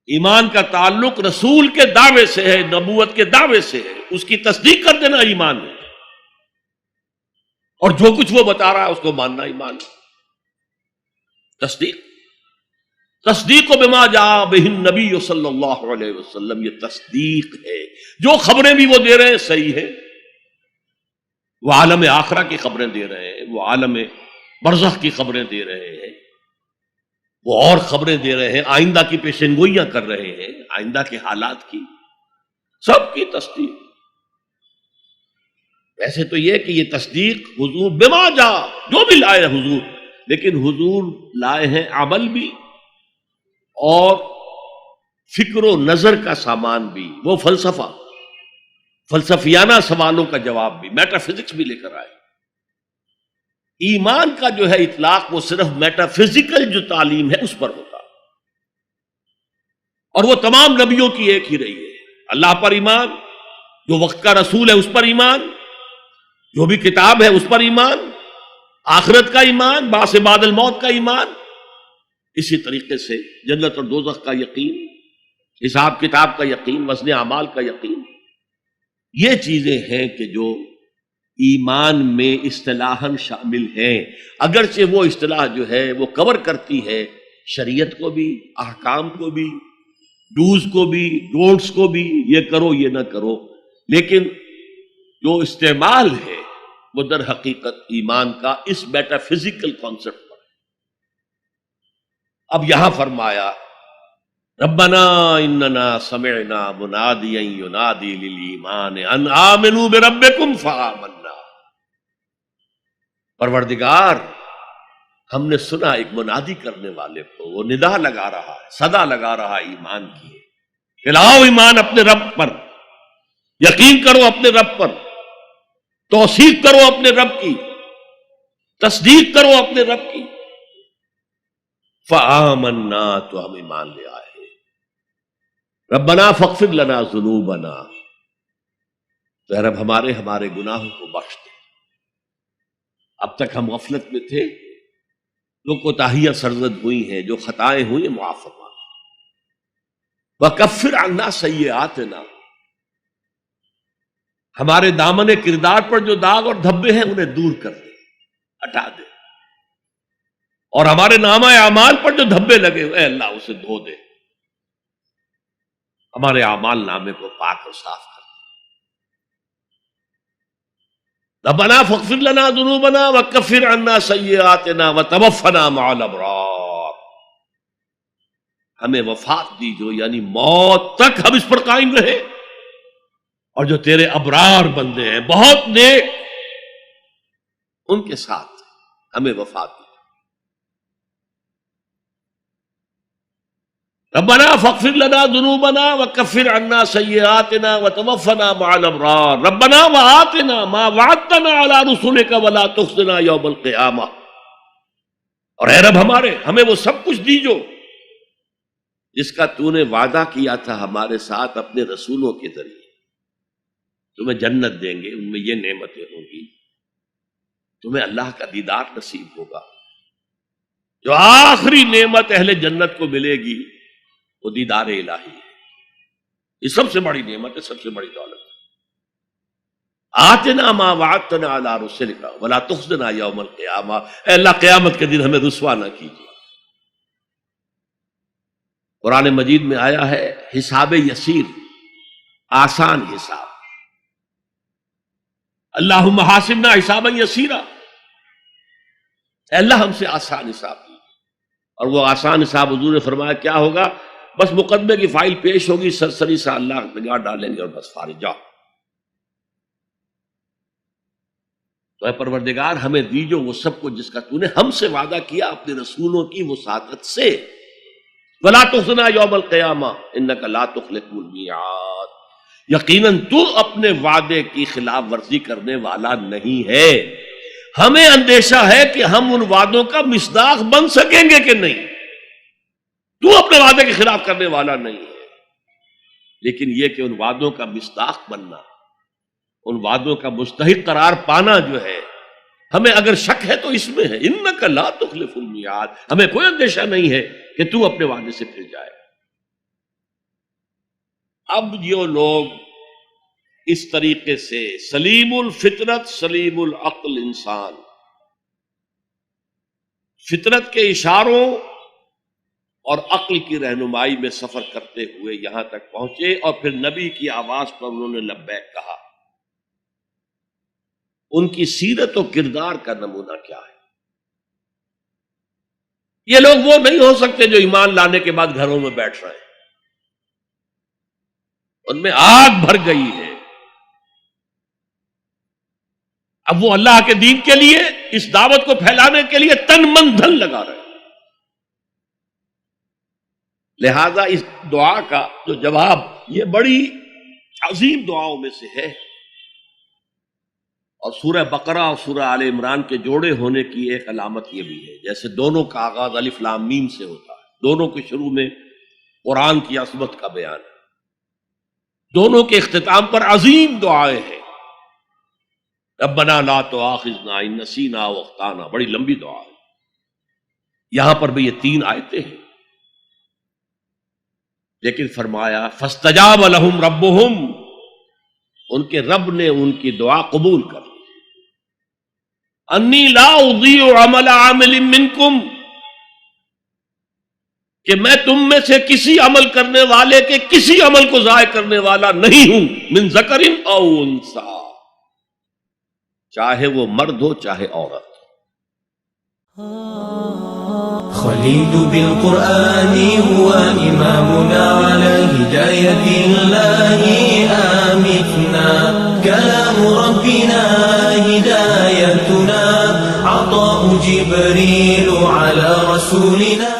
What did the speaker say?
ایمان کا تعلق رسول کے دعوے سے ہے، نبوت کے دعوے سے ہے، اس کی تصدیق کر دینا ایمان ہے، اور جو کچھ وہ بتا رہا ہے اس کو ماننا ایمان ہے۔ تصدیق بما جاء بہ النبی صلی اللہ علیہ وسلم، یہ تصدیق ہے۔ جو خبریں بھی وہ دے رہے ہیں صحیح ہے، وہ عالم آخرہ کی خبریں دے رہے ہیں، وہ عالم برزخ کی خبریں دے رہے ہیں، وہ اور خبریں دے رہے ہیں، آئندہ کی پیشن گوئیاں کر رہے ہیں، آئندہ کے حالات کی، سب کی تصدیق۔ ویسے تو یہ کہ یہ تصدیق حضور بما جاء، جو بھی لائے حضور، لیکن حضور لائے ہیں عمل بھی اور فکر و نظر کا سامان بھی، وہ فلسفیانہ سوالوں کا جواب بھی، میٹا فزکس بھی لے کر آئے۔ ایمان کا جو ہے اطلاق وہ صرف میٹا فزیکل جو تعلیم ہے اس پر ہوتا، اور وہ تمام نبیوں کی ایک ہی رہی ہے۔ اللہ پر ایمان، جو وقت کا رسول ہے اس پر ایمان، جو بھی کتاب ہے اس پر ایمان، آخرت کا ایمان، بعث بعد الموت کا ایمان، اسی طریقے سے جنت اور دوزخ کا یقین، حساب کتاب کا یقین، وزن اعمال کا یقین۔ یہ چیزیں ہیں کہ جو ایمان میں اصطلاحاً شامل ہیں، اگرچہ وہ اصطلاح جو ہے وہ کور کرتی ہے شریعت کو بھی، احکام کو بھی، ڈوز کو بھی، ڈونٹس کو بھی، یہ کرو یہ نہ کرو، لیکن جو استعمال ہے وہ در حقیقت ایمان کا اس میٹا فزیکل کانسیپٹ پر۔ اب یہاں فرمایا ربنا اننا سمعنا منادیا ینادی للایمان ان آمنوا بربکم فآمنا۔ پروردگار، ہم نے سنا ایک منادی کرنے والے کو، وہ ندا لگا رہا ہے، صدا لگا رہا ہے ایمان کی، کہ لاؤ ایمان اپنے رب پر، یقین کرو اپنے رب پر، توثیق کرو اپنے رب کی، تصدیق کرو اپنے رب کی۔ فآمنا، تو ہم ایمان لے آئے۔ ربنا فاغفر لنا ذنوبنا، تو رب ہمارے گناہوں کو بخش دے۔ اب تک ہم غفلت میں تھے، جو کوتاہیاں سرزد ہوئی ہیں، جو خطائیں ہوئی ہیں، معاف فرما۔ وکفر عنا سیئاتنا، ہمارے دامن کردار پر جو داغ اور دھبے ہیں انہیں دور کر دے، ہٹا دے، اور ہمارے نامہ اعمال پر جو دھبے لگے ہوئے اللہ اسے دھو دے، ہمارے اعمال نامے کو پاک اور صاف کر دے۔ ربنا فاغفر لنا ذنوبنا وکفر عنا سیئاتنا وتوفنا مع الابرار، ہمیں وفات دیجو، یعنی موت تک ہم اس پر قائم رہے، اور جو تیرے ابرار بندے ہیں بہت نیک، ان کے ساتھ ہمیں وفات دی۔ ربنا فاغفر لنا ذنوبنا وکفر عنا سیئاتنا وتوفنا مع الابرار ربنا وآتنا ما وعدتنا على رسلك ولا تخزنا یوم القیامہ۔ اور اے رب ہمارے، ہمیں وہ سب کچھ دیجو جس کا تو نے وعدہ کیا تھا ہمارے ساتھ اپنے رسولوں کے ذریعے، تمہیں جنت دیں گے، ان میں یہ نعمتیں ہوں گی، تمہیں اللہ کا دیدار نصیب ہوگا۔ جو آخری نعمت اہل جنت کو ملے گی وہ دیدار الہی ہے، یہ سب سے بڑی نعمت ہے، سب سے بڑی دولت ہے۔ آتنا ما وعدتنا علی رسلک ولا تخزنا یوم القیامہ، اے اللہ قیامت کے دن ہمیں رسوا نہ کیجیے۔ قرآن مجید میں آیا ہے حساب یسیر، آسان حساب، اللہم حاسبنا حسابا یسیرا، اے اللہ ہم سے آسان حساب دی۔ اور وہ آسان حساب حضور نے فرمایا کیا ہوگا؟ بس مقدمے کی فائل پیش ہوگی، سرسری سا اللہ نگاہ ڈالیں گے اور بس فارغ جاؤ۔ تو اے پروردگار ہمیں دیجو وہ سب کچھ جس کا تو نے ہم سے وعدہ کیا اپنے رسولوں کی وساطت سے۔ ولا تخزنا یوم القیامہ انک لا تخلف المیعاد، یقیناً تو اپنے وعدے کی خلاف ورزی کرنے والا نہیں ہے۔ ہمیں اندیشہ ہے کہ ہم ان وعدوں کا مصداق بن سکیں گے کہ نہیں، تو اپنے وعدے کے خلاف کرنے والا نہیں ہے، لیکن یہ کہ ان وعدوں کا مصداق بننا، ان وعدوں کا مستحق قرار پانا جو ہے، ہمیں اگر شک ہے تو اس میں ہے انک لا تخلف المیعاد، ہمیں کوئی اندیشہ نہیں ہے کہ تو اپنے وعدے سے پھر جائے۔ اب جو لوگ اس طریقے سے سلیم الفطرت سلیم العقل انسان فطرت کے اشاروں اور عقل کی رہنمائی میں سفر کرتے ہوئے یہاں تک پہنچے اور پھر نبی کی آواز پر انہوں نے لبیک کہا، ان کی سیرت و کردار کا نمونہ کیا ہے؟ یہ لوگ وہ نہیں ہو سکتے جو ایمان لانے کے بعد گھروں میں بیٹھ رہے ہیں، ان میں آگ بھر گئی ہے۔ اب وہ اللہ کے دین کے لیے اس دعوت کو پھیلانے کے لیے تن من دھن لگا رہے ہیں۔ لہذا اس دعا کا جو جواب، یہ بڑی عظیم دعاؤں میں سے ہے، اور سورہ بقرہ اور سورہ آل عمران کے جوڑے ہونے کی ایک علامت یہ بھی ہے، جیسے دونوں کا آغاز الف لام میم سے ہوتا ہے، دونوں کے شروع میں قرآن کی عظمت کا بیان ہے، دونوں کے اختتام پر عظیم دعائیں ہیں، ربنا لا تؤاخذنا ان نسینا او اخطانا، بڑی لمبی دعا ہے۔ یہاں پر بھی یہ 3 آیتیں ہیں، لیکن فرمایا فاستجاب لهم ربهم، ان کے رب نے ان کی دعا قبول کر لی۔ انی لا اضیع عمل عامل منکم، کہ میں تم میں سے کسی عمل کرنے والے کے کسی عمل کو ضائع کرنے والا نہیں ہوں، من ذکر او انثی، چاہے وہ مرد ہو چاہے عورت۔ خليل بالقرآن هو إمامنا على هداية الله آمتنا، كلام ربنا هدايتنا، عطاء جبريل على رسولنا۔